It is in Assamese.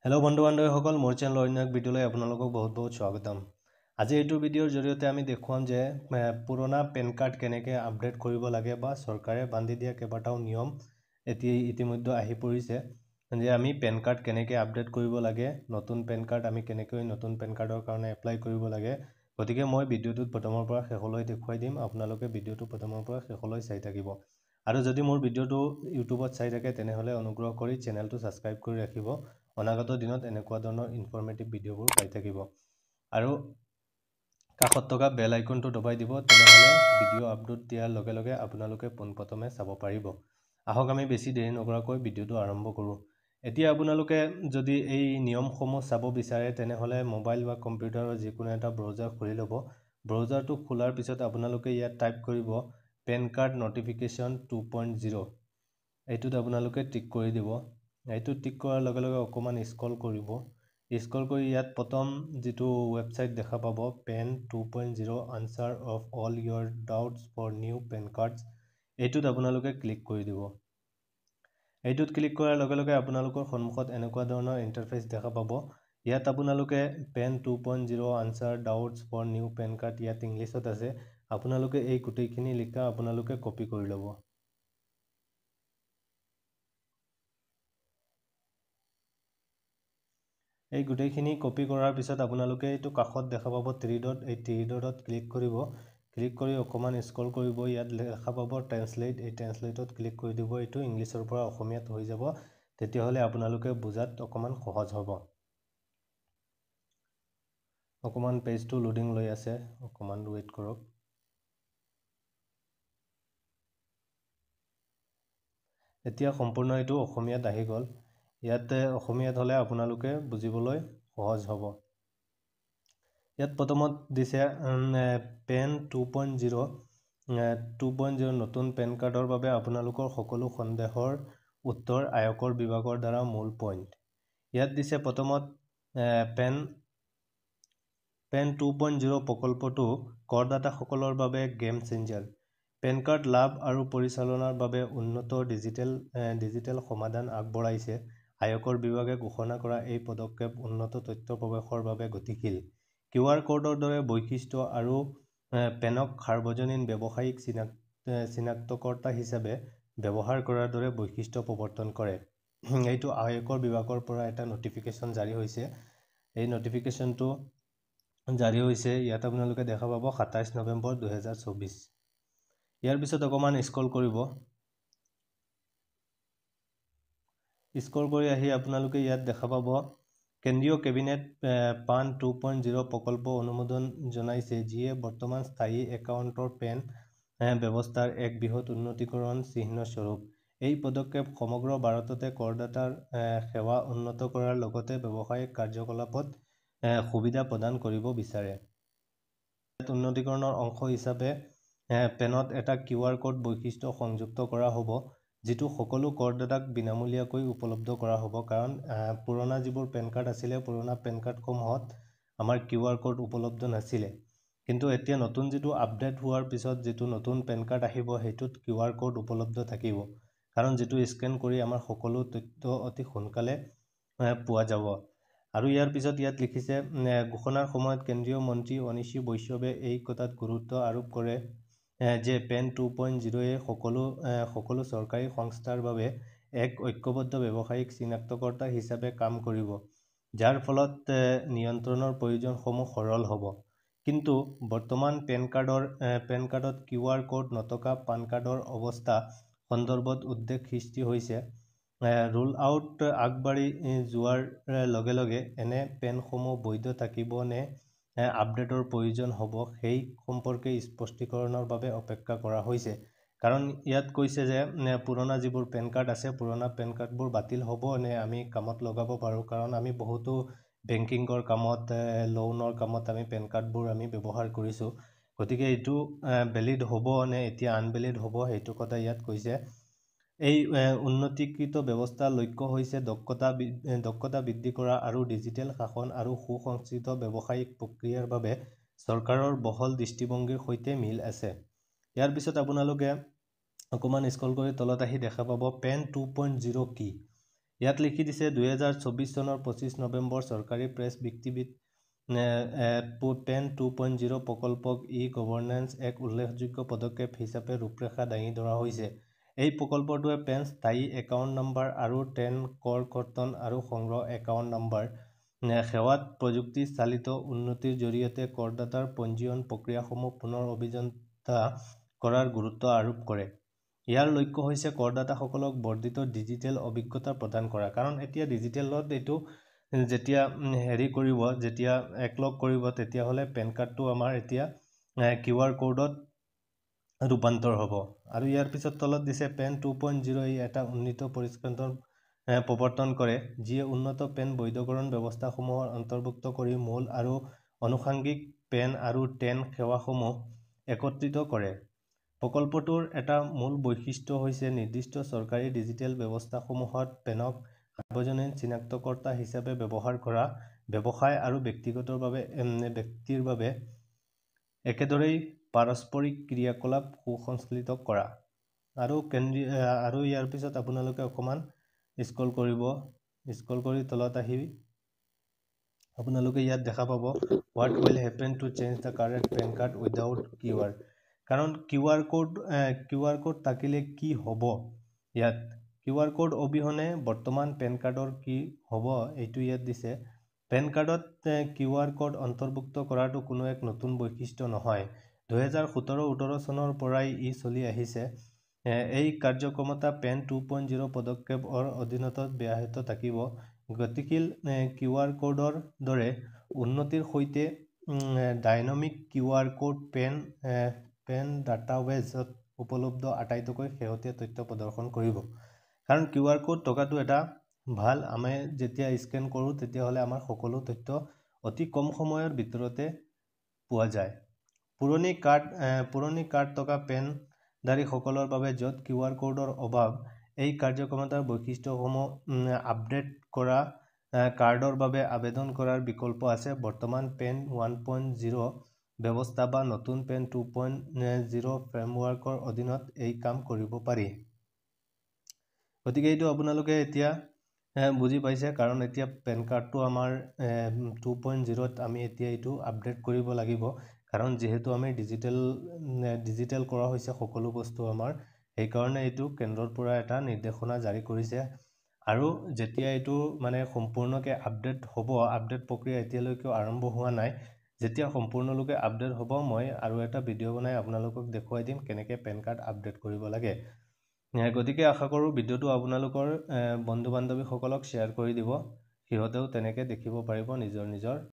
हेलो बंधु बान्धवीসকল মোৰ চেনেলৰ অন্য এক ভিডিঅ'লৈ আপোনালোকক বহুত বহুত স্বাগতম। আজি এইটো ভিডিঅ'ৰ জৰিয়তে আমি দেখুৱাম যে পুৰণা পেন কাৰ্ড কেনেকৈ আপডেট কৰিব লাগে বা চৰকাৰে বান্ধি দিয়া কেইবাটাও নিয়ম ইতিমধ্যে আহি পৰিছে যে আমি পেন কাৰ্ড কেনেকৈ আপডেট কৰিব লাগে, নতুন পেন কাৰ্ড আমি কেনেকৈ নতুন পেন কাৰ্ডৰ কাৰণে এপ্লাই কৰিব লাগে। গতিকে মই ভিডিঅ'টোত প্ৰথমৰ পৰা শেষলৈ দেখুৱাই দিম, আপোনালোকে ভিডিঅ'টো প্ৰথমৰ পৰা শেষলৈ চাই থাকিব। আৰু যদি মোৰ ভিডিঅ'টো ইউটিউবত চাই থাকে তেনেহ'লে অনুগ্ৰহ কৰি চেনেলটো ছাবস্ক্ৰাইব কৰি ৰাখিব। অনাগত দিনত এনেকুৱা ধৰণৰ ইনফৰমেটিভ ভিডিঅ'বোৰ পাই থাকিব আৰু কাষত থকা বেল আইকনটো দবাই দিব, তেনেহ'লে ভিডিঅ' আপলোড দিয়াৰ লগে লগে আপোনালোকে পোনপ্ৰথমে চাব পাৰিব। আহক আমি বেছি দেৰি নকৰাকৈ ভিডিঅ'টো আৰম্ভ কৰোঁ। এতিয়া আপোনালোকে যদি এই নিয়মসমূহ চাব বিচাৰে তেনেহ'লে মোবাইল বা কম্পিউটাৰৰ যিকোনো এটা ব্ৰাউজাৰ খুলি ল'ব। ব্ৰাউজাৰটো খোলাৰ পিছত আপোনালোকে ইয়াত টাইপ কৰিব পেন কাৰ্ড নটিফিকেশ্যন 2.0। এইটোত আপোনালোকে টিক কৰি দিব। এইটো টিক কৰাৰ লগে লগে অকণমান স্ক্ৰল কৰিব। স্ক্ৰল কৰি ইয়াত প্ৰথম যিটো ৱেবছাইট দেখা পাব PAN 2.0 answer of all your doubts for new PAN cards, এইটোত আপোনালোকে ক্লিক কৰি দিব। এইটোত ক্লিক কৰাৰ লগে লগে আপোনালোকৰ সন্মুখত এনেকুৱা ধৰণৰ ইণ্টাৰফেচ দেখা পাব। ইয়াত আপোনালোকে PAN 2.0 answer doubts for new PAN card, ইয়াত ইংলিছত আছে। আপোনালোকে এই গোটেইখিনি লিখা আপোনালোকে কপি কৰি ল'ব। এই গোটেইখিনি কপি কৰাৰ পিছত আপোনালোকে এইটো কাষত দেখা পাব 3 ডট, এই 3 ডটত ক্লিক কৰিব। ক্লিক কৰি অকণমান স্ক্ৰল কৰিব, ইয়াত দেখা পাব ট্ৰেন্সলেট, এই ট্ৰেন্সলেটত ক্লিক কৰি দিব। এইটো ইংলিছৰ পৰা অসমীয়াত হৈ যাব, তেতিয়াহ'লে আপোনালোকে বুজাত অকণমান সহজ হ'ব। অকণমান পেজটো লোডিং লৈ আছে, অকণমান ৱেইট কৰক। এতিয়া সম্পূৰ্ণ এইটো অসমীয়াত আহি গ'ল। ইয়াতে অসমীয়াত হ'লে আপোনালোকে বুজিবলৈ সহজ হ'ব। ইয়াত প্ৰথমত দিছে পেন 2.0 নতুন পেন কাৰ্ডৰ বাবে আপোনালোকৰ সকলো সন্দেহৰ উত্তৰ আয়কৰ বিভাগৰ দ্বাৰা মূল পইণ্ট। ইয়াত দিছে প্ৰথমত পেন 2.0 প্ৰকল্পটো কৰদাতাসকলৰ বাবে গেম চেঞ্জাৰ। পেন কাৰ্ড লাভ আৰু পৰিচালনাৰ বাবে উন্নত ডিজিটেল সমাধান আগবঢ়াইছে। আয়কৰ বিভাগে ঘোষণা কৰা এই পদক্ষেপ উন্নত তথ্য প্ৰৱেশৰ বাবে গতিশীল। QR কোডৰ দৰে বৈশিষ্ট্য আৰু পেনক সাৰ্বজনীন ব্যৱসায়িক চিনাক্তকৰ্তা হিচাপে ব্যৱহাৰ কৰাৰ দৰে বৈশিষ্ট্য প্ৰৱৰ্তন কৰে। এইটো আয়কৰ বিভাগৰ পৰা এটা নটিফিকেশ্যন জাৰি হৈছে। এই নটিফিকেশ্যনটো জাৰি হৈছে, ইয়াত আপোনালোকে দেখা পাব 27 নৱেম্বৰ 2024। ইয়াৰ পিছত অকণমান স্ক্ৰল কৰিব। স্ক্ৰল কৰি আহি আপোনালোকে ইয়াত দেখা পাব কেন্দ্ৰীয় কেবিনেট পান 2.0 প্ৰকল্প অনুমোদন জনাইছে, যিয়ে বৰ্তমান স্থায়ী একাউণ্টৰ পেন ব্যৱস্থাৰ এক বৃহৎ উন্নীতকৰণ চিহ্নস্বৰূপ। এই পদক্ষেপ সমগ্ৰ ভাৰততে কৰদাতাৰ সেৱা উন্নত কৰাৰ লগতে ব্যৱসায়িক কাৰ্যকলাপত সুবিধা প্ৰদান কৰিব বিচাৰে। ইয়াত উন্নীতকৰণৰ অংশ হিচাপে পেনত এটা QR কোড বৈশিষ্ট্য সংযুক্ত কৰা হ'ব, যিটো সকলো কৰদাতাক বিনামূলীয়াকৈ উপলব্ধ কৰা হ'ব। কাৰণ পুৰণা যিবোৰ পেন কাৰ্ড আছিলে, পুৰণা পেন কাৰ্ডসমূহত আমাৰ QR কোড উপলব্ধ নাছিলে। কিন্তু এতিয়া নতুন যিটো আপডেট হোৱাৰ পিছত যিটো নতুন পেন কাৰ্ড আহিব, সেইটোত QR কোড উপলব্ধ থাকিব। কাৰণ যিটো স্কেন কৰি আমাৰ সকলো তথ্য অতি সোনকালে পোৱা যাব। আৰু ইয়াৰ পিছত ইয়াত লিখিছে ঘোষণাৰ সময়ত কেন্দ্ৰীয় মন্ত্ৰী অনিশী বৈষ্ণৱে এই কথাত গুৰুত্ব আৰোপ কৰে যে পেন 2.0 সকলো চৰকাৰী সংস্থাৰ বাবে এক ঐক্যবদ্ধ ব্যৱসায়িক চিনাক্তকৰ্তা হিচাপে কাম কৰিব, যাৰ ফলত নিয়ন্ত্ৰণৰ প্ৰয়োজনসমূহ সৰল হ'ব। কিন্তু বৰ্তমান পেন কাৰ্ডত QR কোড নথকা পান কাৰ্ডৰ অৱস্থা সন্দৰ্ভত উদ্বেগ সৃষ্টি হৈছে। ৰোল আউট আগবাঢ়ি যোৱাৰ লগে লগে এনে পেনসমূহ বৈধ থাকিব নে আপডেটৰ প্ৰয়োজন হ'ব, সেই সম্পৰ্কে স্পষ্টীকৰণৰ বাবে অপেক্ষা কৰা হৈছে। কাৰণ ইয়াত কৈছে যে পুৰণা যিবোৰ পেন কাৰ্ড আছে, পুৰণা পেন কাৰ্ডবোৰ বাতিল হ'ব নে আমি কামত লগাব পাৰোঁ। কাৰণ আমি বহুতো বেংকিঙৰ কামত, লোনৰ কামত আমি পেন কাৰ্ডবোৰ আমি ব্যৱহাৰ কৰিছোঁ। গতিকে এইটো ভেলিড হ'ব নে এতিয়া আনভেলিড হ'ব, সেইটো কথা ইয়াত কৈছে। এই উন্নতীকৃত ব্যৱস্থাৰ লক্ষ্য হৈছে দক্ষতা বৃদ্ধি কৰা আৰু ডিজিটেল শাসন আৰু সুসংস্কৃত ব্যৱসায়িক প্ৰক্ৰিয়াৰ বাবে চৰকাৰৰ বহল দৃষ্টিভংগীৰ সৈতে মিল আছে। ইয়াৰ পিছত আপোনালোকে অকণমান স্ক্ৰল কৰি তলত আহি দেখা পাব পেন 2.0 কি। ইয়াত লিখি দিছে 2024 চনৰ 25 নৱেম্বৰ চৰকাৰী প্ৰেছ বিজ্ঞপ্তিত পেন 2.0 প্ৰকল্পক ই-গভৰ্নেন্স এক উল্লেখযোগ্য পদক্ষেপ হিচাপে ৰূপৰেখা দাঙি ধৰা হৈছে। এই প্ৰকল্পটোৱে পেন স্থায়ী একাউণ্ট নম্বৰ আৰু টেন কৰ কৰ্তন আৰু সংগ্ৰহ একাউণ্ট নম্বৰ সেৱাত প্ৰযুক্তি চালিত উন্নতিৰ জৰিয়তে কৰদাতাৰ পঞ্জীয়ন প্ৰক্ৰিয়াসমূহ পুনৰ অভিযন্তা কৰাৰ গুৰুত্ব আৰোপ কৰে। ইয়াৰ লক্ষ্য হৈছে কৰদাতাসকলক বৰ্ধিত ডিজিটেল অভিজ্ঞতা প্ৰদান কৰা। কাৰণ এতিয়া ডিজিটেলত এইটো যেতিয়া হেৰি কৰিব, যেতিয়া একলগ কৰিব, তেতিয়াহ'লে পেন কাৰ্ডটো আমাৰ এতিয়া QR কোডত ৰূপান্তৰ হ'ব। আৰু ইয়াৰ পিছত তলত দিছে পেন 2.0 এটা উন্নীত পৰিষ্কাৰ প্ৰৱৰ্তন কৰে, যিয়ে উন্নত পেন বৈধকৰণ ব্যৱস্থাসমূহৰ অন্তৰ্ভুক্ত কৰি মূল আৰু আনুষংগিক পেন আৰু টেন সেৱাসমূহ একত্ৰিত কৰে। প্ৰকল্পটোৰ এটা মূল বৈশিষ্ট্য হৈছে নিৰ্দিষ্ট চৰকাৰী ডিজিটেল ব্যৱস্থাসমূহত পেনক সাৰ্বজনীন চিনাক্তকৰ্তা হিচাপে ব্যৱহাৰ কৰা, ব্যৱসায় আৰু ব্যক্তিৰ বাবে একেদৰেই পাৰস্পৰিক ক্ৰিয়াকলাপ সুসংশ্লিষ্ট কৰা। আৰু ইয়াৰ পিছত আপোনালোকে অকণমান স্ক্ৰল কৰিব, স্ক্ৰল কৰি তলত আহি আপোনালোকে ইয়াত দেখা পাব what will happen to change the current PAN card without QR। কাৰণ QR কোড থাকিলে কি হ'ব, ইয়াত QR কোড অবিহনে বৰ্তমান পেন কাৰ্ডৰ কি হ'ব এইটো ইয়াত দিছে। পেন কাৰ্ডত QR কোড অন্তৰ্ভুক্ত কৰাটো কোনো এক নতুন বৈশিষ্ট্য নহয়। 2017-18 চনৰ পৰাই ই চলি আহিছে। এই কাৰ্যক্ষমতা পেন 2.0 পদক্ষেপৰ অধীনত ব্যাহত থাকিব। গতিশীল QR কোডৰ দৰে উন্নতিৰ সৈতে ডাইনামিক QR কোড পেন ডাটাবেছত উপলব্ধ আটাইতকৈ শেহতীয়া তথ্য প্ৰদৰ্শন কৰিব। কাৰণ QR কোড থকাটো এটা ভাল, আমি যেতিয়া স্কেন কৰোঁ তেতিয়াহ'লে আমাৰ সকলো তথ্য অতি কম সময়ৰ ভিতৰতে পোৱা যায়। পুৰণি কাৰ্ড থকা পেনধাৰীসকলৰ বাবে য'ত QR কোডৰ অভাৱ, এই কাৰ্যক্ষমতাৰ বৈশিষ্ট্যসমূহ আপডেট কৰা কাৰ্ডৰ বাবে আবেদন কৰাৰ বিকল্প আছে। বৰ্তমান পেন 1.0 ব্যৱস্থা বা নতুন পেন 2.0 ফ্ৰেমৱৰ্কৰ অধীনত এই কাম কৰিব পাৰি। গতিকে এইটো আপোনালোকে এতিয়া বুজি পাইছে, কাৰণ এতিয়া পেন কাৰ্ডটো আমাৰ 2.0ত আমি এতিয়া এইটো আপডেট কৰিব লাগিব। কাৰণ যিহেতু আমি ডিজিটেল কৰা হৈছে সকলো বস্তু আমাৰ, সেইকাৰণে এইটো কেন্দ্ৰৰ পৰা এটা নিৰ্দেশনা জাৰি কৰিছে। আৰু যেতিয়া এইটো মানে সম্পূৰ্ণকৈ আপডেট হ'ব, আপডেট প্ৰক্ৰিয়া এতিয়ালৈকে আৰম্ভ হোৱা নাই। যেতিয়া সম্পূৰ্ণৰূপে আপডেট হ'ব, মই আৰু এটা ভিডিঅ' বনাই আপোনালোকক দেখুৱাই দিম কেনেকৈ পেন কাৰ্ড আপডেট কৰিব লাগে। গতিকে আশা কৰোঁ ভিডিঅ'টো আপোনালোকৰ বন্ধু বান্ধৱীসকলক শ্বেয়াৰ কৰি দিব, সিহঁতেও তেনেকৈ দেখিব পাৰিব নিজৰ